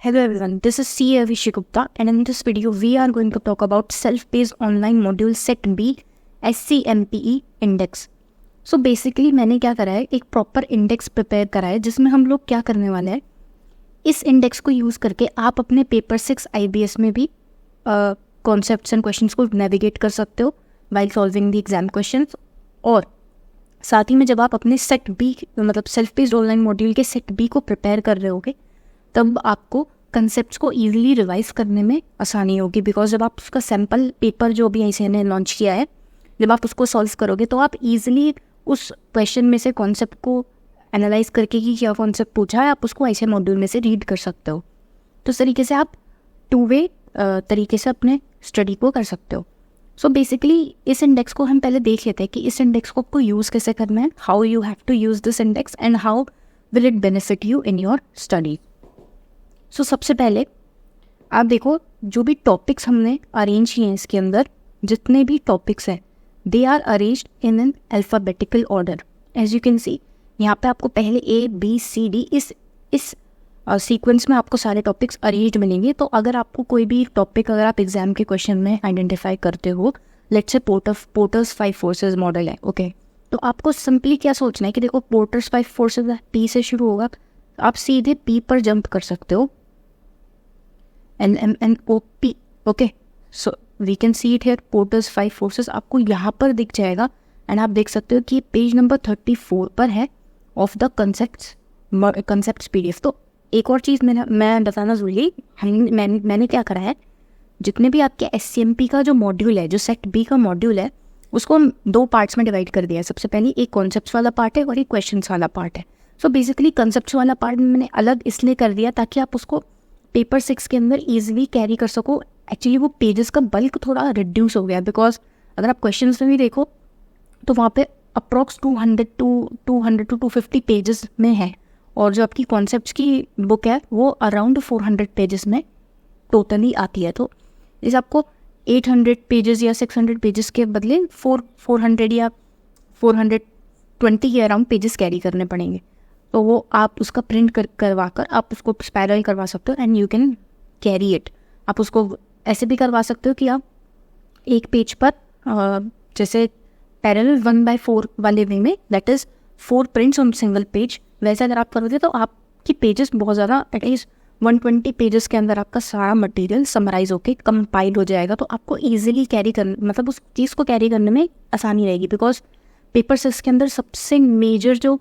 Hello everyone, this is CA Avishek Gupta and in this video we are going to talk about self-paced online module set B SCMPE index. So basically मैंने क्या करा है, एक proper index prepare करा है जिसमें हम लोग क्या करने वाले हैं, इस इंडेक्स को यूज़ करके आप अपने पेपर 6 IBS में भी कॉन्सेप्ट्स एंड क्वेश्चंस को नेविगेट कर सकते हो while solving the exam questions. और साथ ही में जब आप अपने सेट बी मतलब सेल्फ पेस्ड ऑनलाइन मॉड्यूल के सेट बी को प्रिपेयर कर रहे होगे तब आपको कंसेप्ट्स को ईजिली रिवाइज करने में आसानी होगी, बिकॉज जब आप उसका सैम्पल पेपर जो भी ऐसे ने लॉन्च किया है जब आप उसको सॉल्व करोगे तो आप ईजिली उस क्वेश्चन में से कॉन्सेप्ट को एनालाइज करके कि क्या कॉन्सेप्ट पूछा है आप उसको ऐसे मॉड्यूल में से रीड कर सकते हो। तो इस तरीके से आप टू वे तरीके से अपने स्टडी को कर सकते हो। सो बेसिकली इस इंडेक्स को हम पहले देख लेते हैं कि इस इंडेक्स को आपको यूज़ कैसे करना है, how you have to use this index and how will it benefit you in your study. So सबसे पहले आप देखो जो भी टॉपिक्स हमने अरेंज किए हैं इसके अंदर, जितने भी टॉपिक्स हैं they are arranged in an alphabetical order. As you can see यहाँ पे आपको पहले ABCD इस सीक्वेंस में आपको सारे टॉपिक्स अरेंज्ड मिलेंगे। तो अगर आपको कोई भी टॉपिक अगर आप एग्जाम के क्वेश्चन में आइडेंटिफाई करते हो, let's say porters 5 forces model है, ओके, तो आपको सिंपली क्या सोचना है कि देखो पोर्टर्स 5 फोर्सेस P से शुरू होगा, आप सीधे P पर जंप कर सकते हो, NMNOP, okay. So we can see it here, Porter's 5 forces आपको यहाँ पर दिख जाएगा एंड आप देख सकते हो कि पेज नंबर 34 पर है ऑफ द कंसेप्ट PDF। तो एक और चीज़ मैं बताना ज़रूरी, मैंने क्या करा है, जितने भी आपके SCMP का जो मॉड्यूल है, जो सेट बी का मॉड्यूल है, उसको हम 2 पार्ट्स में डिवाइड कर दिया है। सबसे पहले एक कॉन्सेप्ट्स वाला पार्ट है और एक क्वेश्चंस वाला पार्ट है। सो बेसिकली कॉन्सेप्ट्स वाला पार्ट मैंने अलग इसलिए कर दिया ताकि आप उसको पेपर 6 के अंदर ईजिली कैरी कर सको। एक्चुअली वो पेजेस का बल्क थोड़ा रिड्यूस हो गया, बिकॉज अगर आप क्वेश्चन में भी देखो तो वहाँ पे अप्रॉक्स 200 to 250 पेजेस में है और जो आपकी कॉन्सेप्ट्स की बुक है वो अराउंड 400 पेजेस में टोटली आती है। तो इस आपको 800 पेजेस या 600 पेजेस के बदले 400 या 420 के अराउंड पेजेस कैरी करने पड़ेंगे। तो वो आप उसका प्रिंट करवा कर आप उसको स्पाइरल करवा सकते हो and you can carry it. आप उसको ऐसे भी करवा सकते हो कि आप एक पेज पर जैसे पैरेलल 1/4 वाले वे में, that is 4 prints on single page, वैसे अगर आप करोगे तो आपकी पेजेस बहुत ज़्यादा, एटलीस्ट 120 पेजेस के अंदर आपका सारा मटेरियल समराइज होके कंपाइल हो जाएगा। तो आपको ईजिली कैरी कर मतलब उस चीज़ को कैरी करने में आसानी रहेगी, बिकॉज पेपर 6 के अंदर सबसे मेजर जो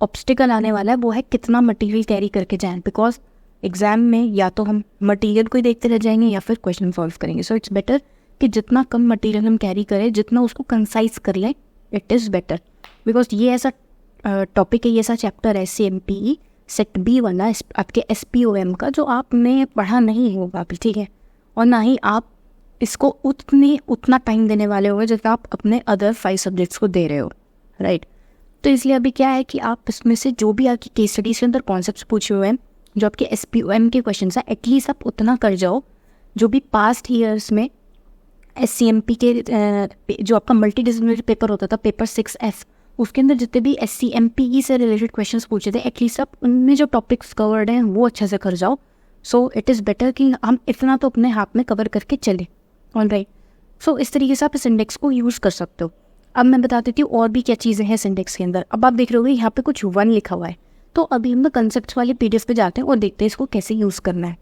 ऑब्स्टिकल आने वाला है वो है कितना मटेरियल कैरी करके जाएं, बिकॉज एग्जाम में या तो हम मटेरियल को ही देखते रह जाएंगे या फिर क्वेश्चन सॉल्व करेंगे। सो इट्स बेटर कि जितना कम मटेरियल हम कैरी करें, जितना उसको कंसाइज कर लें, इट इज़ बेटर। बिकॉज ये ऐसा टॉपिक है, ये ऐसा चैप्टर है CMPE सेट बी वाला आपके SPOM का जो आपने पढ़ा नहीं होगा, ठीक है, और ना ही आप इसको उतना टाइम देने वाले होंगे जितना आप अपने अदर 5 सब्जेक्ट्स को दे रहे हो, राइट। तो इसलिए अभी क्या है कि आप इसमें से जो भी आपकी केस स्टडीज के अंदर कॉन्सेप्ट्स पूछे हुए हैं, जो आपके SPOM के क्वेश्चन हैं, एटलीस्ट आप उतना कर जाओ। जो भी पास्ट ईयर्स में SCMP के जो आपका मल्टी डिसिप्लिनरी पेपर होता था, पेपर 6F, उसके अंदर जितने भी SCMPE से रिलेटेड क्वेश्चंस पूछे थे, एटलीस्ट आप उनमें जो टॉपिक्स कवर्ड हैं वो अच्छे से कर जाओ। सो इट इज़ बेटर कि हम इतना तो अपने हाथ में कवर करके चले, ऑलराइट। सो इस तरीके से आप इस इंडेक्स को यूज़ कर सकते हो। अब मैं बता देती हूँ और भी क्या चीज़ें हैं इस इंडेक्स के अंदर। अब आप देख रहे होगे यहाँ पे कुछ 1 लिखा हुआ है, तो अभी हम कंसेप्ट वाले PDF पे जाते हैं और देखते हैं इसको कैसे यूज़ करना है,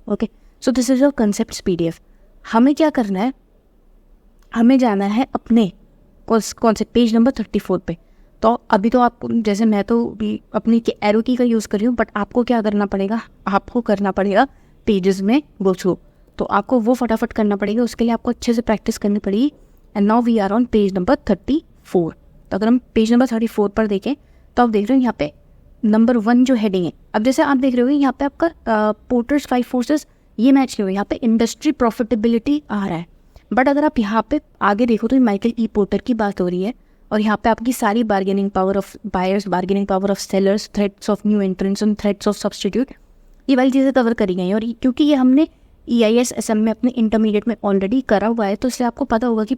okay. So this is your concept PDF। हमें क्या करना है, हमें जाना है अपने कौन से पेज नंबर 34 पे। तो अभी तो आप जैसे मैं तो भी अपनी एरो की का यूज़ कर रही हूँ, बट आपको क्या करना पड़ेगा, आपको करना पड़ेगा पेजेस में गो थ्रू। तो आपको वो फटाफट करना पड़ेगा, उसके लिए आपको अच्छे से प्रैक्टिस करनी पड़ेगी। And now we are on page number 34। तो अगर हम पेज नंबर 34 पर देखें तो आप देख रहे हो यहाँ पे नंबर 1 जो हेडिंग है। अब जैसे आप देख रहे हो यहाँ पे आपका पोर्टर्स 5 फोर्सेस ये मैच नहीं हो, यहाँ पे इंडस्ट्री प्रॉफिटेबिलिटी आ रहा है। बट अगर आप यहाँ पे आगे देखो तो माइकल E. पोर्टर की बात हो रही है और यहाँ पे आपकी सारी bargaining power of buyers, bargaining power of sellers, threats of new entrants and threats of substitute, ये वाली चीज़ें कवर करी गई हैं। और क्योंकि ये हमने EIS SM में अपने इंटरमीडिएट में ऑलरेडी करा हुआ है, तो इसलिए आपको पता होगा कि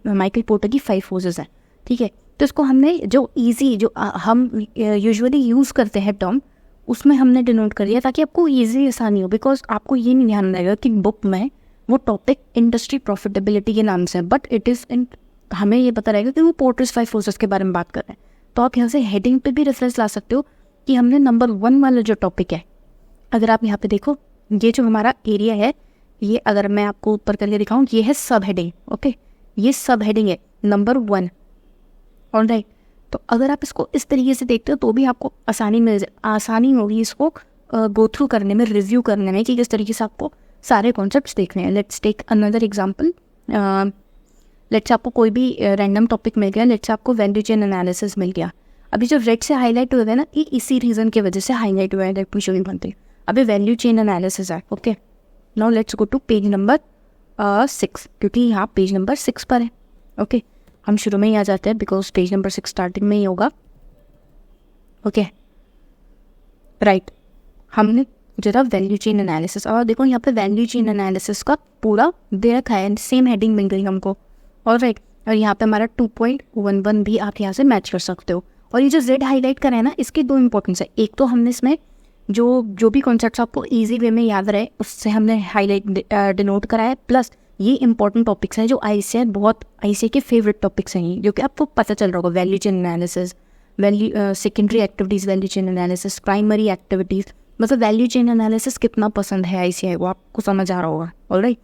माइकल पोर्टर की 5 फोर्सेस हैं, ठीक है। तो इसको हमने जो ईजी जो हम यूजुअली यूज़ करते हैं टर्म, उसमें हमने डिनोट कर दिया ताकि आपको ईजी आसानी हो, बिकॉज आपको ये नहीं ध्यान रहेगा कि बुक में वो टॉपिक इंडस्ट्री प्रॉफिटेबिलिटी के नाम से है, बट इट इज़ इन, हमें ये पता रहेगा कि वो पोर्टर्स 5 फोर्सेस के बारे में बात कर रहे हैं। तो आप यहाँ से हेडिंग पे भी रेफरेंस ला सकते हो कि हमने नंबर 1 वाला जो टॉपिक है, अगर आप यहाँ पे देखो, ये जो हमारा एरिया है, ये अगर मैं आपको ऊपर करके दिखाऊँ, ये है सब हेडिंग। ओके, ये सब हेडिंग है नंबर 1। ऑलराइट, तो अगर आप इसको इस तरीके से देखते हो तो भी आपको आसानी होगी इसको गो थ्रू करने में, रिव्यू करने में, कि किस तरीके से आपको सारे कॉन्सेप्ट्स देखने हैं। Let's take another example. Let's आपको कोई भी रैंडम टॉपिक मिल गया, लेट्स आपको वैल्यू चेन एनालिसिस मिल गया। अभी जो रेड से हाईलाइट हुए हैं ना, ये इसी रीज़न की वजह से हाईलाइट हुआ है। Let me show you one thing. अभी वैल्यू चेन एनालिसिस है। Okay, now let's go to page number 6, क्योंकि यहाँ पेज नंबर 6 पर है। ओके, हम शुरू में ही आ जाते हैं बिकॉज पेज नंबर 6 स्टार्टिंग में ही होगा। ओके, राइट, हमने जरा वैल्यू चेन एनालिसिस, और देखो यहाँ पे वैल्यू चेन एनालिसिस का पूरा दे रखा है, सेम हेडिंग मिल गई हमको। ऑलराइट, और यहाँ पे हमारा 2.11 भी आप यहाँ से मैच कर सकते हो। और ये जो जेड हाईलाइट कर है ना, इसके 2 इंपॉर्टेंस है। एक तो हमने इसमें जो भी कॉन्सेप्ट्स आपको ईजी वे में याद रहे उससे हमने हाईलाइट डिनोट कराया, प्लस ये इंपॉर्टेंट टॉपिक्स हैं जो आईसीआई बहुत आईसीआई के फेवरेट टॉपिक्स हैं, जो कि आपको पता चल रहा होगा। Value chain analysis, value secondary activities, value chain analysis, primary activities, मतलब वैल्यू चेन एनालिसिस कितना पसंद है आईसीआई को, आपको समझ आ रहा होगा। ऑलराइट,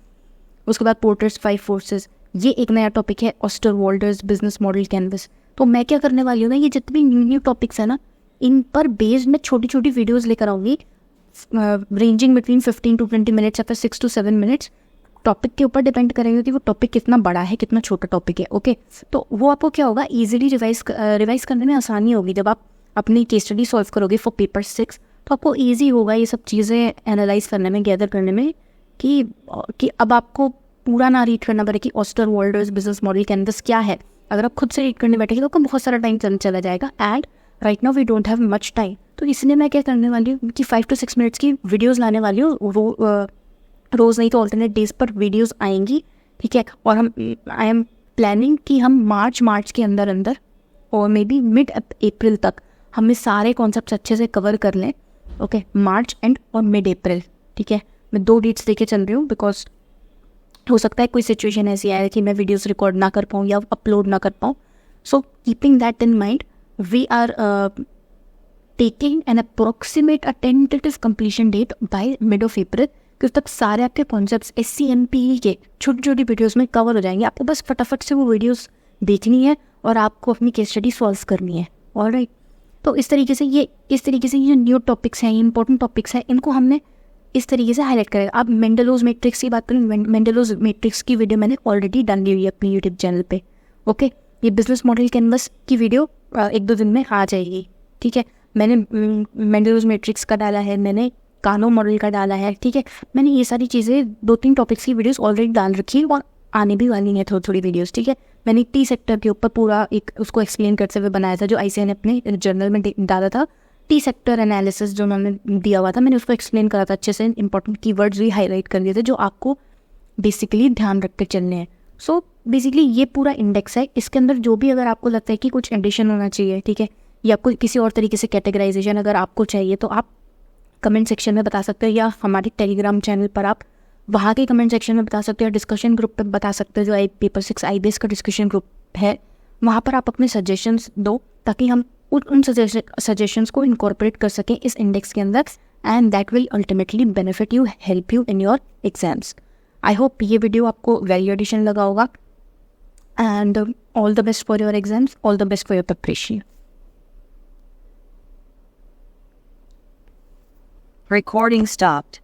उसके बाद पोर्टर्स 5 फोर्सेस, ये एक नया टॉपिक है। ऑस्टरवॉल्डर्स बिजनेस मॉडल कैनवस। तो मैं क्या करने वाली हूँ ना, ये जितने न्यू टॉपिक्स है ना, इन पर बेस्ड मैं छोटी छोटी वीडियोज़ लेकर आऊँगी, रेंजिंग बिटवीन 15 to 20 मिनट्स या फिर 6 to 7 मिनट्स। टॉपिक के ऊपर डिपेंड करेंगे कि वो टॉपिक कितना बड़ा है, कितना छोटा टॉपिक है। ओके, तो वो आपको क्या होगा, ईजिली रिवाइज करने में आसानी होगी। जब आप अपनी केस स्टडी सॉल्व करोगे फॉर पेपर 6, तो आपको ईजी होगा ये सब चीज़ें एनालाइज करने में, गैदर करने में, कि अब आपको पूरा ना रीड करना पड़े कि ऑस्टरवॉल्डर्स बिजनेस मॉडल कैनवस क्या है। अगर आप खुद से रीड करने बैठेंगे तो आपको बहुत सारा टाइम चला जाएगा, and right now we don't have much time. तो इसलिए मैं क्या करने वाली हूँ कि 5 to 6 मिनट्स की वीडियोज़ लाने वाली हूँ। रोज़ नहीं तो ऑल्टरनेट डेज पर वीडियोस आएंगी, ठीक है। और हम आई एम प्लानिंग कि हम मार्च के अंदर और मे बी मिड अप्रैल तक हमें सारे कॉन्सेप्ट्स अच्छे से कवर कर लें। ओके, मार्च एंड और मिड अप्रैल, ठीक है। मैं 2 डेट्स लेके चल रही हूँ बिकॉज हो सकता है कोई सिचुएशन ऐसी आए कि मैं वीडियोस रिकॉर्ड ना कर पाऊँ या अपलोड ना कर पाऊँ। So keeping that in mind, we are taking an approximate tentative completion date by mid of April, कि उस तक सारे आपके कॉन्सेप्ट्स SCMP के छोटी छोटी वीडियोस में कवर हो जाएंगे। आपको बस फटाफट से वो वीडियोस देखनी है और आपको अपनी केस स्टडी सॉल्व करनी है। ऑलराइट, तो इस तरीके से ये न्यू टॉपिक्स हैं, इंपॉर्टेंट टॉपिक्स हैं, इनको हमने इस तरीके से हाईलाइट करेगा। अब मेंडलोज मैट्रिक्स की बात करें, मेंडलोज मैट्रिक्स की वीडियो मैंने ऑलरेडी डाली हुई है अपनी यूट्यूब चैनल पे। ओके, ये बिजनेस मॉडल कैनवस की वीडियो 1-2 दिन में आ जाएगी, ठीक है। मैंने मेंडलोज मैट्रिक्स का डाला है, मैंने कानो मॉडल का डाला है, ठीक है। मैंने ये सारी चीज़ें 2-3 टॉपिक्स की वीडियोस ऑलरेडी डाल रखी है और आने भी वाली हैं थोड़ी वीडियोस, ठीक है। मैंने टी सेक्टर के ऊपर पूरा एक उसको एक्सप्लेन करते हुए बनाया था, जो आईसीआई ने अपने जर्नल में डाला था। टी सेक्टर एनालिसिस जो उन्होंने दिया हुआ था, मैंने उसको एक्सप्लेन करा था अच्छे से, इंपॉर्टेंट कीवर्ड्स भी हाईलाइट कर दिए थे जो आपको बेसिकली ध्यान रख कर चलने हैं। सो बेसिकली ये पूरा इंडेक्स है, इसके अंदर जो भी अगर आपको लगता है कि कुछ एडिशन होना चाहिए, ठीक है, या आपको किसी और तरीके से कैटेगराइजेशन अगर आपको चाहिए, तो आप कमेंट सेक्शन में बता सकते हो, या हमारे टेलीग्राम चैनल पर आप वहाँ के कमेंट सेक्शन में बता सकते हो, डिस्कशन ग्रुप पे बता सकते हो, जो पेपर 6 IBS का डिस्कशन ग्रुप है, वहाँ पर आप अपने सजेशंस दो, ताकि हम उन सजेशंस को इनकॉर्पोरेट कर सकें इस इंडेक्स के अंदर, and that will ultimately benefit you, help you in your exams. I hope ये वीडियो आपको वैल्यू एडिशन लगा होगा, and all the best for your exams, all the best for your preparation. Recording stopped.